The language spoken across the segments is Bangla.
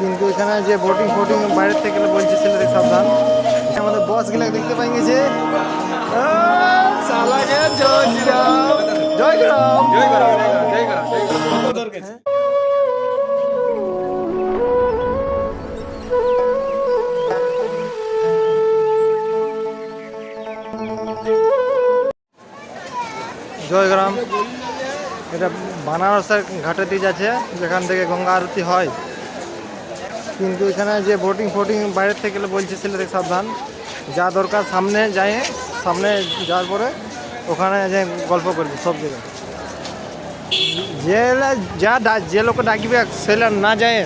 কিন্তু এখানে যে বোটিং ফোটিং বাইরের থেকে গেলে বলছে ছেলেদের সাবধান। আমাদের বস গুলা দেখতে পাই গেছে। জয় শ্রীরাম, জয় রাম, জয় রাম, জয় রাম, জয় রাম। জয়গ্রাম, এটা বানারসের ঘাটে দিয়ে যাচ্ছে যেখান থেকে গঙ্গা আরতি হয়। কিন্তু এখানে যে বোটিং ফোটিং বাইরের থেকে গেলে বলছে ছেলেদের সাবধান। যা দরকার সামনে যায়, সামনে যাওয়ার পরে ওখানে যে গল্প করবে সব জায়গায়। যে লোক ডাকিবে সেলে না যায়,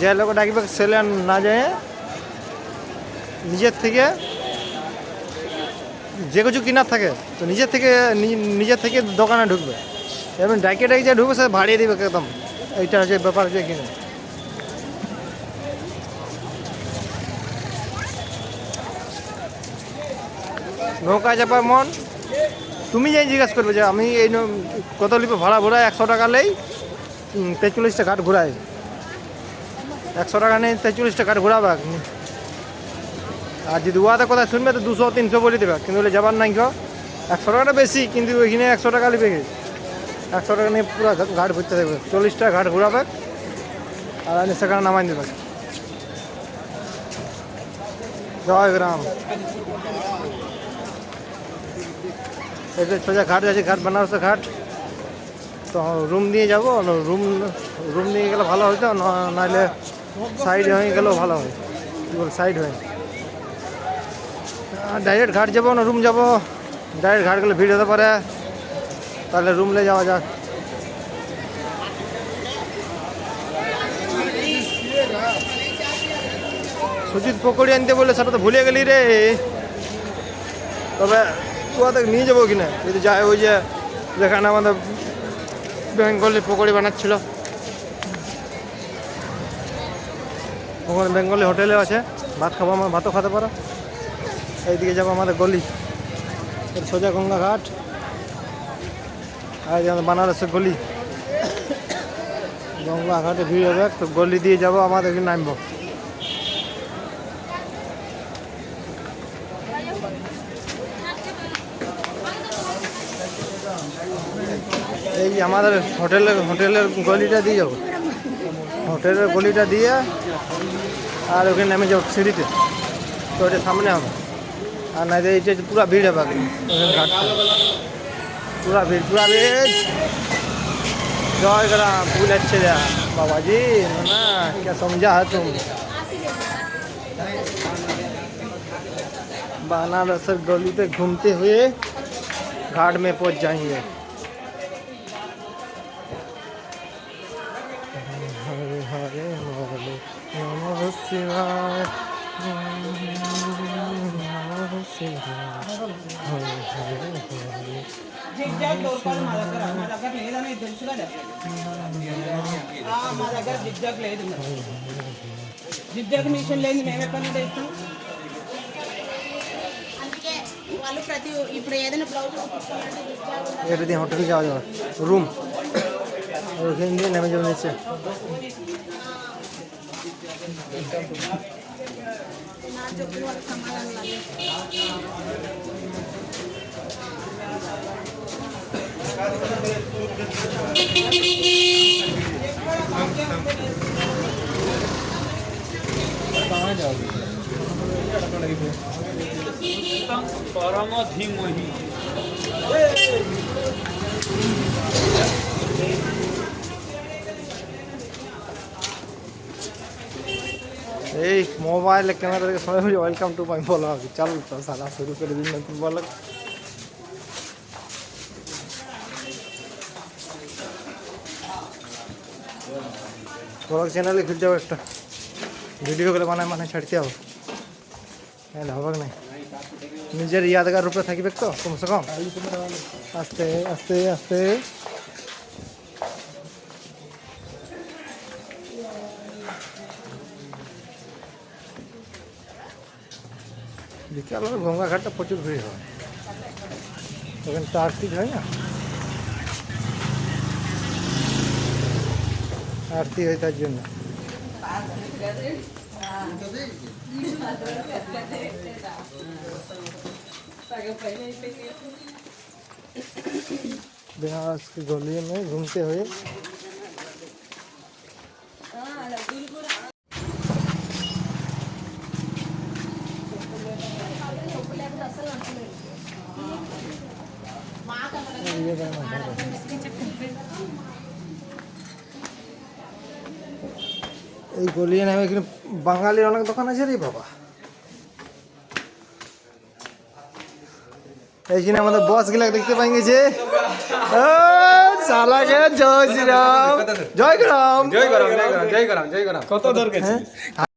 যে লোক ডাকিবে সেলে না যায়, নিজের থেকে যে কিছু কিনার থাকে তো নিজের থেকে দোকানে ঢুকবে, এমন ডাইকে যা ঢুকবে সে ভাড়িয়ে দেবে একদম। এইটা হচ্ছে ব্যাপার হচ্ছে কিনে নৌকা চাপার মন। তুমি যাই জিজ্ঞাসা করবে যে আমি এই কত লিপে ভাড়া ঘোরাই, 100 টাকা নেই 43টা ঘাট ঘোরাই, 100 টাকা নেই 43টা ঘাট ঘোরাবে। আর যদি ওয়াতে কথা শুনবে তো 200-300 বলে দেবে, কিন্তু বলে যাবার নাই কেউ 100 টাকাটা বেশি, কিন্তু ওইখানে 100 টাকা লিবে গেছে, 100 টাকা নিয়ে পুরো ঘাট ঘুরতে থাকবে, 40টা ঘাট ঘোরাবে আর সেখানে নামাই দেবে। জয়গ্রাম, এটা সোজা ঘাট আছে, ঘাট বানারসের ঘাট। তো রুম দিয়ে যাবো, রুম নিয়ে গেলে ভালো হতো, নাহলে সাইড হয়ে গেলেও ভালো হয়। কী বল, সাইড হয়ে ডাইরেক্ট ঘাট যাবো না রুম যাবো? ডাইরেক্ট ঘাট গেলে ভিড় হতে পারে, তাহলে রুমলে যাওয়া যাক। সুজিত পকোড়ি আনতে বললে সেটা তো ভুলে গেলি রে। তবে ওদের নিয়ে যাবো কিনা যদি যায়, ওই যে যেখানে আমাদের বেঙ্গলি পকোড়ি বানাচ্ছিল, ওখানে বেঙ্গলি হোটেলে আছে, ভাত খাবো, আমার ভাতও খেতে পারো। এইদিকে যাবো আমাদের গলি, সোজা গঙ্গা ঘাট, আর আমাদের বানারসের গলি। গঙ্গা ঘাটে ভিড় হবে, তো গলি দিয়ে যাবো, আমাদের এখানে নামবো। এই আমাদের হোটেলের গলিটা দিয়ে যাবো, হোটেলের গলিটা দিয়ে আর ওখানে নেমে যাবো সিঁড়িতে, তো ওটা সামনে হবে। আর না এইটা পুরা ভিড় হবে ওখানে ঘাটটা, পুরা ভিড়। जयग्राम, फूल अच्छे जा बाबा जी, ना क्या समझा है तुम। बनारस गली पे घूमते हुए घाट में पहुंच जाएंगे। हरे हरे हरे नमः शिवाय, नमः शिवाय, हरे हरे हरे। జిగ్జాగ్ లోకల్ మా దగ్గర లేదని తెలుసు కదా. మా దగ్గర జిగ్జాగ్ లేదు, జిగ్జాగ్ మిషన్ లేదు, మేము ఎక్కడ నుండి ఇస్తాం. అందుకే వాళ్ళు ప్రతి ఇప్పుడు ఏదైనా బ్లౌజ్ এটা দিয়ে হোটেলে যাওয়া যাবে, রুম ওখান দিয়ে নেমে যাবে নিচে। నా చెప్పిన వాళ్ళకి సమాధానం లేదు. परम धीमहि এই মোবাইল ক্যামেরা থেকে সবাই বলি ওয়েলকাম টু মাই ব্লগ। চল তো সালা শুরু করে দিন নতুন ব্লগ। ব্লগ চ্যানেলে খুঁজে যাবো, একটা ভিডিও করে বানায় ছাড়তে হবে, তাহলে হবে না। নিজের ইয়াদগার রূপে থাকবে তো কমসে কম। আস্তে আস্তে আস্তে বিকাল গঙ্গা ঘাটটা প্রচুর ভিড় হয়, ওখানে তো আরতি হয় না, আরতি হয় তার জন্য। बनारस की गली में घूमते हुए এই গলি নামে এখানে বাঙালির অনেক দোকান আছে রে বাবা। এইখানে আমাদের বস গুলা দেখতে পাই গেছে। সালাকে জয় শ্রীরাম, জয় রাম, জয় গরাম জয় গরাম জয় গরাম জয় গরাম কত দর গেছে